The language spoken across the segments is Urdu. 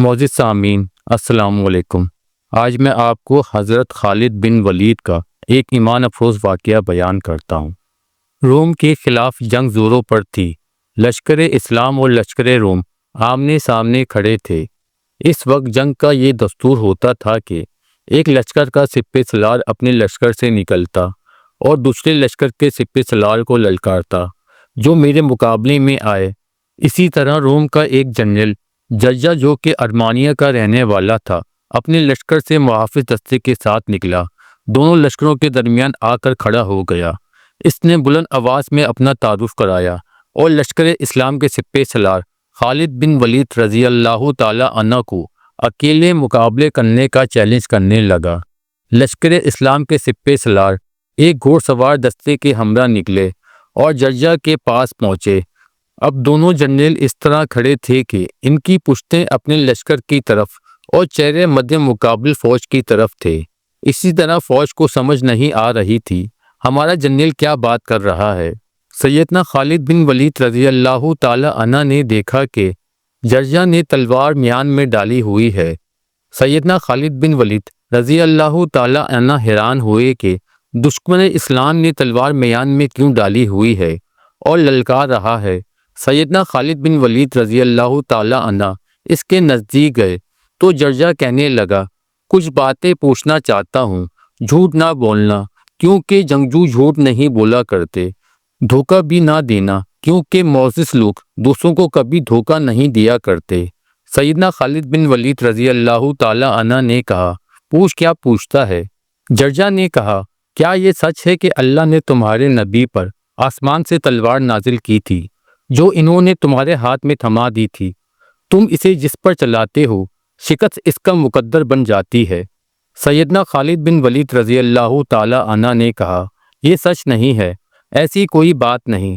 معزز سامعین، السلام علیکم۔ آج میں آپ کو حضرت خالد بن ولید کا ایک ایمان افروز واقعہ بیان کرتا ہوں۔ روم کے خلاف جنگ زوروں پر تھی۔ لشکر اسلام اور لشکر روم آمنے سامنے کھڑے تھے۔ اس وقت جنگ کا یہ دستور ہوتا تھا کہ ایک لشکر کا سپہ سالار اپنے لشکر سے نکلتا اور دوسرے لشکر کے سپہ سالار کو للکارتا جو میرے مقابلے میں آئے۔ اسی طرح روم کا ایک جنرل جرجا جو کہ ارمانیہ کا رہنے والا تھا اپنے لشکر سے محافظ دستے کے ساتھ نکلا۔ دونوں لشکروں کے درمیان آ کر کھڑا ہو گیا۔ اس نے بلند آواز میں اپنا تعارف کرایا اور لشکر اسلام کے سپہ سالار خالد بن ولید رضی اللہ تعالی عنہ کو اکیلے مقابلے کرنے کا چیلنج کرنے لگا۔ لشکر اسلام کے سپہ سالار ایک گھوڑ سوار دستے کے ہمراہ نکلے اور جرجا کے پاس پہنچے۔ اب دونوں جنرل اس طرح کھڑے تھے کہ ان کی پشتیں اپنے لشکر کی طرف اور چہرے مد مقابل فوج کی طرف تھے۔ اسی طرح فوج کو سمجھ نہیں آ رہی تھی ہمارا جنرل کیا بات کر رہا ہے۔ سیدنا خالد بن ولید رضی اللہ تعالی عنہ نے دیکھا کہ جرجا نے تلوار میان میں ڈالی ہوئی ہے۔ سیدنا خالد بن ولید رضی اللہ تعالی عنہ حیران ہوئے کہ دشمن اسلام نے تلوار میان میں کیوں ڈالی ہوئی ہے اور للکار رہا ہے۔ سیدنا خالد بن ولید رضی اللہ تعالی عنہ اس کے نزدیک گئے تو جرجا کہنے لگا، کچھ باتیں پوچھنا چاہتا ہوں، جھوٹ نہ بولنا کیونکہ جنگجو جھوٹ نہیں بولا کرتے، دھوکہ بھی نہ دینا کیونکہ معزز لوگ دوسروں کو کبھی دھوکہ نہیں دیا کرتے۔ سیدنا خالد بن ولید رضی اللہ تعالی عنہ نے کہا، پوچھ کیا پوچھتا ہے؟ جرجا نے کہا، کیا یہ سچ ہے کہ اللہ نے تمہارے نبی پر آسمان سے تلوار نازل کی تھی جو انہوں نے تمہارے ہاتھ میں تھما دی تھی؟ تم اسے جس پر چلاتے ہو شکست اس کا مقدر بن جاتی ہے۔ سیدنا خالد بن ولید رضی اللہ تعالی عنہ نے کہا، یہ سچ نہیں ہے، ایسی کوئی بات نہیں۔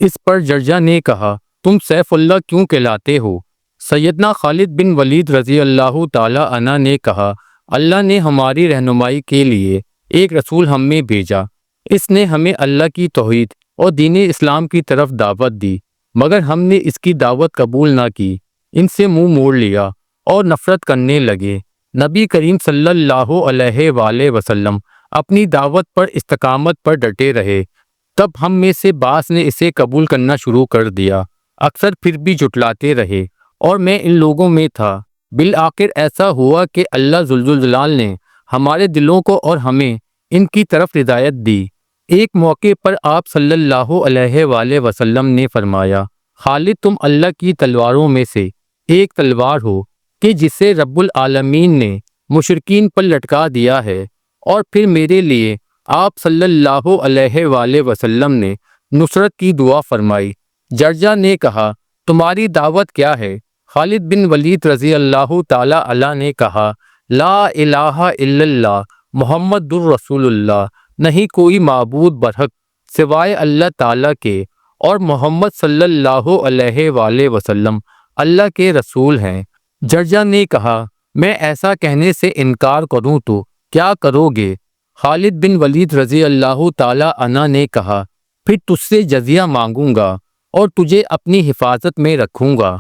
اس پر جرجا نے کہا، تم سیف اللہ کیوں کہلاتے ہو؟ سیدنا خالد بن ولید رضی اللہ تعالی عنہ نے کہا، اللہ نے ہماری رہنمائی کے لیے ایک رسول ہم میں بھیجا، اس نے ہمیں اللہ کی توحید اور دین اسلام کی طرف دعوت دی، مگر ہم نے اس کی دعوت قبول نہ کی، ان سے منہ موڑ لیا اور نفرت کرنے لگے۔ نبی کریم صلی اللہ علیہ وآلہ وسلم اپنی دعوت پر استقامت پر ڈٹے رہے، تب ہم میں سے بعض نے اسے قبول کرنا شروع کر دیا، اکثر پھر بھی جھٹلاتے رہے اور میں ان لوگوں میں تھا۔ بالآخر ایسا ہوا کہ اللہ ذوالجلال نے ہمارے دلوں کو اور ہمیں ان کی طرف ہدایت دی۔ ایک موقع پر آپ صلی اللہ علیہ وآلہ وسلم نے فرمایا، خالد تم اللہ کی تلواروں میں سے ایک تلوار ہو کہ جسے رب العالمین نے مشرکین پر لٹکا دیا ہے، اور پھر میرے لیے آپ صلی اللہ علیہ وآلہ وسلم نے نصرت کی دعا فرمائی۔ جرجا نے کہا، تمہاری دعوت کیا ہے؟ خالد بن ولید رضی اللہ تعالی عنہ نے کہا، لا الہ الا اللہ محمد الرسول اللہ، نہیں کوئی معبود برحق سوائے اللہ تعالیٰ کے، اور محمد صلی اللہ علیہ وآلہ وسلم اللہ کے رسول ہیں۔ جرجا نے کہا، میں ایسا کہنے سے انکار کروں تو کیا کرو گے؟ خالد بن ولید رضی اللہ تعالی عنہ نے کہا، پھر تجھ سے جزیہ مانگوں گا اور تجھے اپنی حفاظت میں رکھوں گا۔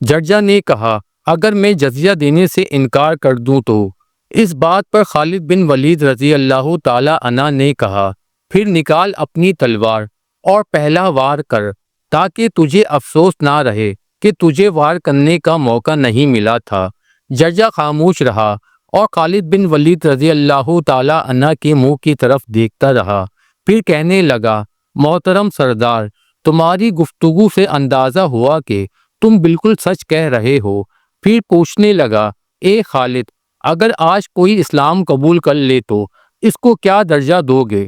جرجا نے کہا، اگر میں جزیہ دینے سے انکار کر دوں تو؟ اس بات پر خالد بن ولید رضی اللہ تعالی عنہ نے کہا، پھر نکال اپنی تلوار اور پہلا وار کر تاکہ تجھے افسوس نہ رہے کہ تجھے وار کرنے کا موقع نہیں ملا تھا۔ جرجا خاموش رہا اور خالد بن ولید رضی اللہ تعالی عنہ کے منہ کی طرف دیکھتا رہا، پھر کہنے لگا، محترم سردار، تمہاری گفتگو سے اندازہ ہوا کہ تم بالکل سچ کہہ رہے ہو۔ پھر پوچھنے لگا، اے خالد، اگر آج کوئی اسلام قبول کر لے تو اس کو کیا درجہ دو گے؟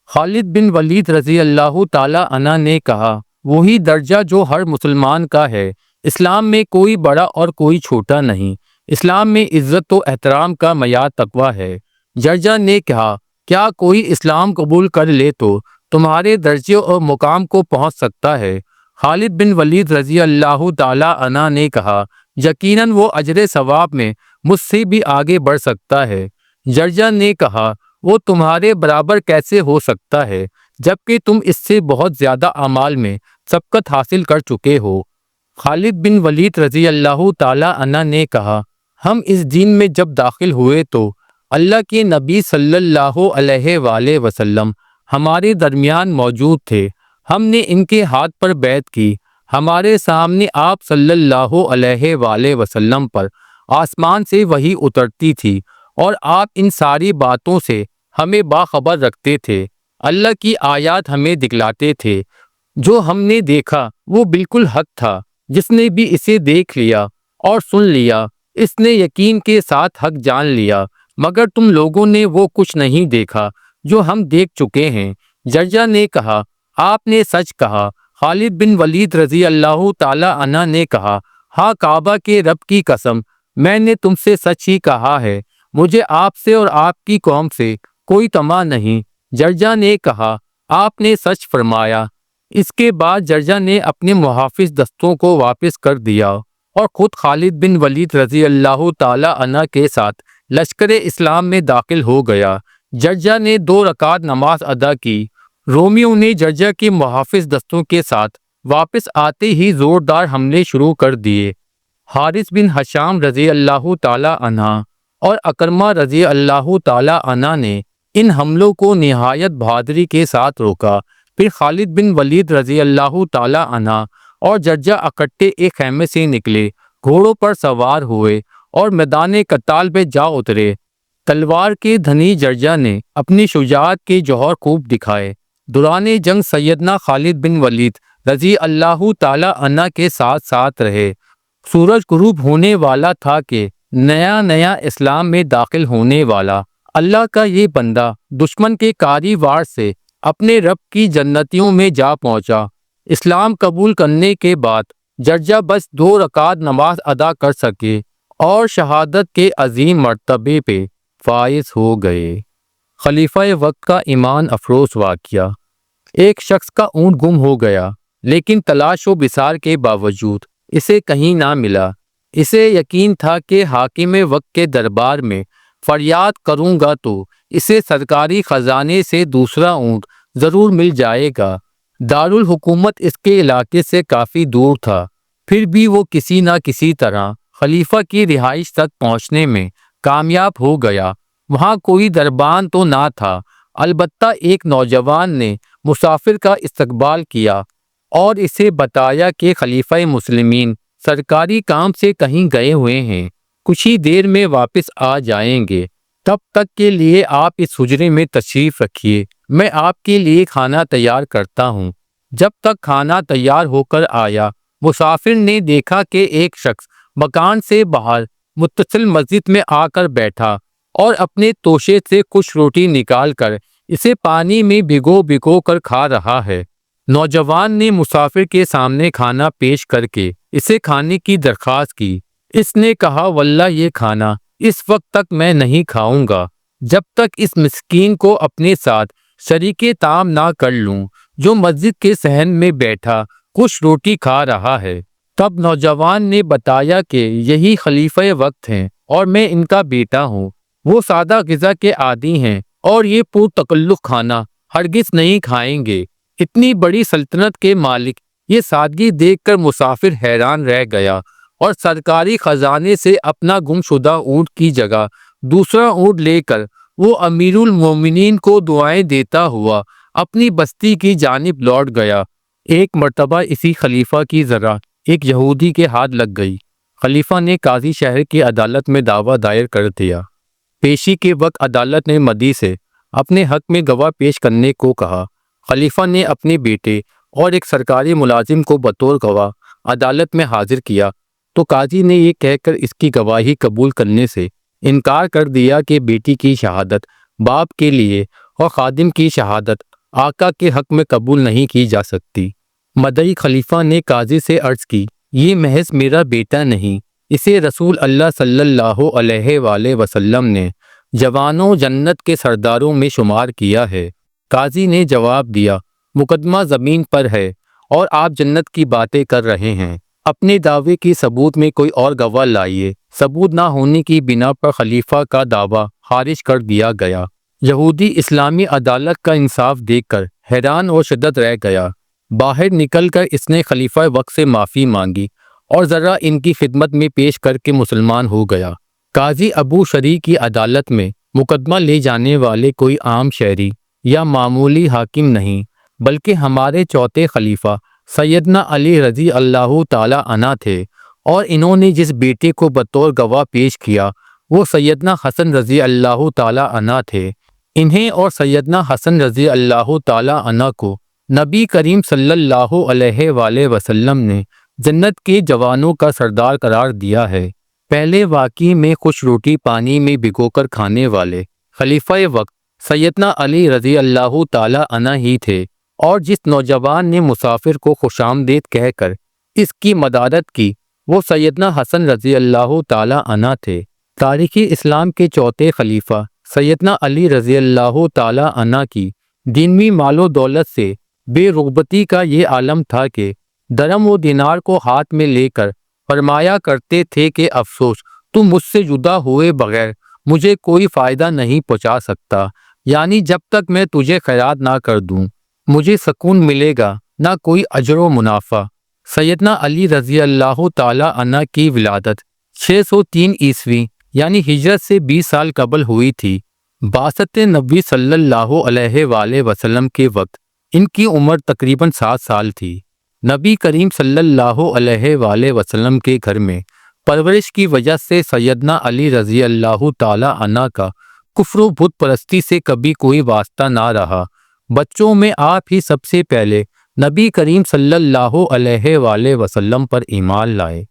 خالد بن ولید رضی اللہ تعالی عنہ نے کہا، وہی درجہ جو ہر مسلمان کا ہے۔ اسلام میں کوئی بڑا اور کوئی چھوٹا نہیں، اسلام میں عزت و احترام کا معیار تقوی ہے۔ جرجا نے کہا، کیا کوئی اسلام قبول کر لے تو تمہارے درجے اور مقام کو پہنچ سکتا ہے؟ خالد بن ولید رضی اللہ تعالی عنہ نے کہا، یقیناً وہ اجر ثواب میں مجھ سے بھی آگے بڑھ سکتا ہے۔ جرجا نے کہا، وہ تمہارے برابر کیسے ہو سکتا ہے جبکہ تم اس سے بہت زیادہ اعمال میں سبقت حاصل کر چکے ہو؟ خالد بن ولید رضی اللہ تعالی عنہ نے کہا، ہم اس دین میں جب داخل ہوئے تو اللہ کے نبی صلی اللہ علیہ وآلہ وسلم ہمارے درمیان موجود تھے۔ ہم نے ان کے ہاتھ پر بیعت کی۔ ہمارے سامنے آپ صلی اللہ علیہ وآلہ وسلم پر آسمان سے وحی اترتی تھی اور آپ ان ساری باتوں سے ہمیں باخبر رکھتے تھے۔ اللہ کی آیات ہمیں دکھلاتے تھے۔ جو ہم نے دیکھا وہ بالکل حق تھا۔ جس نے بھی اسے دیکھ لیا اور سن لیا اس نے یقین کے ساتھ حق جان لیا، مگر تم لوگوں نے وہ کچھ نہیں دیکھا جو ہم دیکھ چکے ہیں۔ جرجہ نے کہا، آپ نے سچ کہا۔ خالد بن ولید رضی اللہ تعالی عنہ نے کہا، ہاں کعبہ کے رب کی قسم، میں نے تم سے سچ ہی کہا ہے، مجھے آپ سے اور آپ کی قوم سے کوئی طمع نہیں۔ جرجہ نے کہا، آپ نے سچ فرمایا۔ اس کے بعد جرجہ نے اپنے محافظ دستوں کو واپس کر دیا اور خود خالد بن ولید رضی اللہ تعالی عنہ کے ساتھ لشکر اسلام میں داخل ہو گیا۔ جرجہ نے 2 رکعت نماز ادا کی۔ رومیوں نے جرجہ کے محافظ دستوں کے ساتھ واپس آتے ہی زوردار حملے شروع کر دیے۔ حارث بن ہشام رضی اللہ تعالی عنہ اور اکرمہ رضی اللہ تعالی عنہ نے ان حملوں کو نہایت بہادری کے ساتھ روکا۔ پھر خالد بن ولید رضی اللہ تعالی عنہ اور جرجہ اکٹھے ایک خیمے سے نکلے، گھوڑوں پر سوار ہوئے اور میدان قتال پہ جا اترے۔ تلوار کے دھنی جرجہ نے اپنی شجاعت کے جوہر خوب دکھائے۔ دوران جنگ سیدنا خالد بن ولید رضی اللہ تعالی عنہ کے ساتھ ساتھ رہے۔ سورج غروب ہونے والا تھا کہ نیا اسلام میں داخل ہونے والا اللہ کا یہ بندہ دشمن کے کاری وار سے اپنے رب کی جنتیوں میں جا پہنچا۔ اسلام قبول کرنے کے بعد جرجہ بس 2 رکعت نماز ادا کر سکے اور شہادت کے عظیم مرتبے پہ فائز ہو گئے۔ خلیفہ وقت کا ایمان افروز واقعہ۔ ایک شخص کا اونٹ گم ہو گیا، لیکن تلاش و بسار کے باوجود اسے کہیں نہ ملا۔ اسے یقین تھا کہ حاکم وقت کے دربار میں فریاد کروں گا تو اسے سرکاری خزانے سے دوسرا اونٹ ضرور مل جائے گا۔ دارالحکومت اس کے علاقے سے کافی دور تھا، پھر بھی وہ کسی نہ کسی طرح خلیفہ کی رہائش تک پہنچنے میں کامیاب ہو گیا۔ وہاں کوئی دربان تو نہ تھا، البتہ ایک نوجوان نے مسافر کا استقبال کیا اور اسے بتایا کہ خلیفہ مسلمین سرکاری کام سے کہیں گئے ہوئے ہیں، کچھ ہی دیر میں واپس آ جائیں گے، تب تک کے لیے آپ اس حجرے میں تشریف رکھیے، میں آپ کے لیے کھانا تیار کرتا ہوں۔ جب تک کھانا تیار ہو کر آیا، مسافر نے دیکھا کہ ایک شخص مکان سے باہر متصل مسجد میں آ کر بیٹھا اور اپنے توشے سے کچھ روٹی نکال کر اسے پانی میں بھگو کر کھا رہا ہے۔ نوجوان نے مسافر کے سامنے کھانا پیش کر کے اسے کھانے کی درخواست کی۔ اس نے کہا، واللہ یہ کھانا اس وقت تک میں نہیں کھاؤں گا جب تک اس مسکین کو اپنے ساتھ شریک طعام نہ کر لوں جو مسجد کے صحن میں بیٹھا کچھ روٹی کھا رہا ہے۔ تب نوجوان نے بتایا کہ یہی خلیفہ وقت ہیں اور میں ان کا بیٹا ہوں۔ وہ سادہ غذا کے عادی ہیں اور یہ پرتکلف کھانا ہرگز نہیں کھائیں گے۔ اتنی بڑی سلطنت کے مالک یہ سادگی دیکھ کر مسافر حیران رہ گیا اور سرکاری خزانے سے اپنا گم شدہ اونٹ کی جگہ دوسرا اونٹ لے کر وہ امیر المومنین کو دعائیں دیتا ہوا اپنی بستی کی جانب لوٹ گیا۔ ایک مرتبہ اسی خلیفہ کی ذرا ایک یہودی کے ہاتھ لگ گئی۔ خلیفہ نے قاضی شہر کی عدالت میں دعویٰ دائر کر دیا۔ پیشی کے وقت عدالت نے مدعی سے اپنے حق میں گواہ پیش کرنے کو کہا۔ خلیفہ نے اپنے بیٹے اور ایک سرکاری ملازم کو بطور گواہ عدالت میں حاضر کیا تو قاضی نے یہ کہہ کر اس کی گواہی قبول کرنے سے انکار کر دیا کہ بیٹی کی شہادت باپ کے لیے اور خادم کی شہادت آقا کے حق میں قبول نہیں کی جا سکتی۔ مدعی خلیفہ نے قاضی سے عرض کی، یہ محض میرا بیٹا نہیں، اسے رسول اللہ صلی اللہ علیہ وآلہ وسلم نے جوانوں جنت کے سرداروں میں شمار کیا ہے۔ قاضی نے جواب دیا، مقدمہ زمین پر ہے اور آپ جنت کی باتیں کر رہے ہیں، اپنے دعوے کی ثبوت میں کوئی اور گواہ لائیے۔ ثبوت نہ ہونے کی بنا پر خلیفہ کا دعویٰ خارج کر دیا گیا۔ یہودی اسلامی عدالت کا انصاف دیکھ کر حیران اور شدت رہ گیا۔ باہر نکل کر اس نے خلیفہ وقت سے معافی مانگی اور ذرا ان کی خدمت میں پیش کر کے مسلمان ہو گیا۔ قاضی ابو شریح کی عدالت میں مقدمہ لے جانے والے کوئی عام شہری یا معمولی حاکم نہیں، بلکہ ہمارے چوتھے خلیفہ سیدنا علی رضی اللہ تعالی عنہ تھے، اور انہوں نے جس بیٹے کو بطور گواہ پیش کیا وہ سیدنا حسن رضی اللہ تعالی عنہ تھے۔ انہیں اور سیدنا حسن رضی اللہ تعالی عنہ کو نبی کریم صلی اللہ علیہ وآلہ وسلم نے جنت کے جوانوں کا سردار قرار دیا ہے۔ پہلے واقعے میں خوش روٹی پانی میں بھگو کر کھانے والے خلیفہ وقت سیدنا علی رضی اللہ تعالی عنہ ہی تھے، اور جس نوجوان نے مسافر کو خوش آمدید کہہ کر اس کی مدارت کی وہ سیدنا حسن رضی اللہ تعالی عنہ تھے۔ تاریخ اسلام کے چوتھے خلیفہ سیدنا علی رضی اللہ تعالی عنہ کی دینوی مال و دولت سے بے رغبتی کا یہ عالم تھا کہ درم و دینار کو ہاتھ میں لے کر فرمایا کرتے تھے کہ افسوس، تم مجھ سے جدا ہوئے بغیر مجھے کوئی فائدہ نہیں پہنچا سکتا، یعنی جب تک میں تجھے خیرات نہ کر دوں مجھے سکون ملے گا نہ کوئی اجر و منافع۔ سیدنا علی رضی اللہ تعالی عنہ کی ولادت 603 عیسوی یعنی ہجرت سے 20 سال قبل ہوئی تھی۔ بعثت نبی صلی اللہ علیہ وآلہ وسلم کے وقت ان کی عمر تقریباً 7 سال تھی۔ نبی کریم صلی اللہ علیہ وآلہ وسلم کے گھر میں پرورش کی وجہ سے سیدنا علی رضی اللہ تعالی عنہ کا کفر و بت پرستی سے کبھی کوئی واسطہ نہ رہا۔ بچوں میں آپ ہی سب سے پہلے نبی کریم صلی اللہ علیہ وآلہ وسلم پر ایمان لائے۔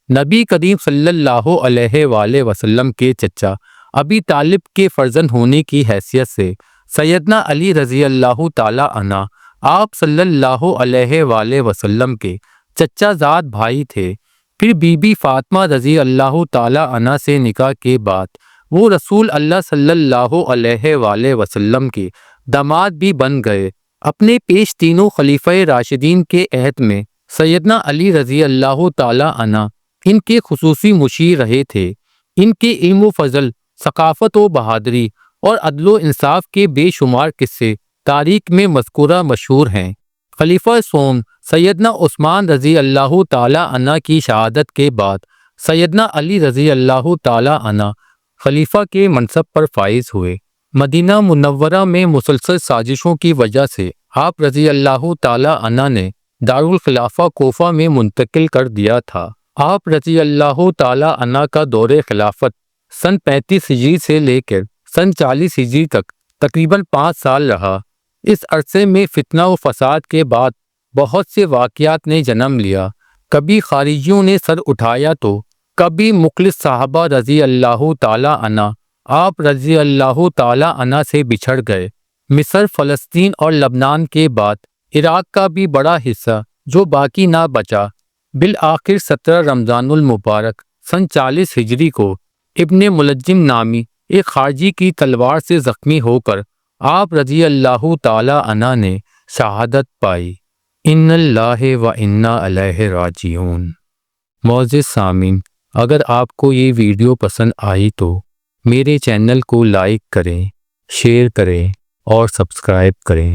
نبی کریم صلی اللہ علیہ وآلہ وسلم کے چچا ابی طالب کے فرزند ہونے کی حیثیت سے سیدنا علی رضی اللہ تعالی عنہ آپ صلی اللہ علیہ وآلہ وسلم کے چچا زاد بھائی تھے۔ پھر بی بی فاطمہ رضی اللہ تعالی عنہ سے نکاح کے بعد وہ رسول اللہ صلی اللہ علیہ وآلہ وسلم کے داماد بھی بن گئے۔ اپنے پیش تینوں خلیفہ راشدین کے عہد میں سیدنا علی رضی اللہ تعالی عنہ ان کے خصوصی مشیر رہے تھے۔ ان کے علم و فضل، ثقافت و بہادری اور عدل و انصاف کے بے شمار قصے تاریخ میں مذکورہ مشہور ہیں۔ خلیفہ سوم سیدنا عثمان رضی اللہ تعالی عنہ کی شہادت کے بعد سیدنا علی رضی اللہ تعالی عنہ خلیفہ کے منصب پر فائز ہوئے۔ مدینہ منورہ میں مسلسل سازشوں کی وجہ سے آپ رضی اللہ تعالی عنہ نے دارالخلافہ کوفہ میں منتقل کر دیا تھا۔ آپ رضی اللہ تعالی عنہ کا دور خلافت سن 35 ہجری سے لے کر سن 40 ہجری تک تقریباً 5 سال رہا۔ اس عرصے میں فتنہ و فساد کے بعد بہت سے واقعات نے جنم لیا۔ کبھی خارجیوں نے سر اٹھایا تو کبھی مخلص صحابہ رضی اللہ تعالی عنہ آپ رضی اللہ تعالی عنہ سے بچھڑ گئے۔ مصر، فلسطین اور لبنان کے بعد عراق کا بھی بڑا حصہ جو باقی نہ بچا، بالآخر 17 رمضان المبارک سن 40 ہجری کو ابن ملجم نامی ایک خارجی کی تلوار سے زخمی ہو کر آپ رضی اللہ تعالی عنہ نے شہادت پائی۔ ان اللہ و انا الیہ راجعون۔ معزز سامعین، اگر آپ کو یہ ویڈیو پسند آئی تو میرے چینل کو لائک کریں، شیئر کریں اور سبسکرائب کریں۔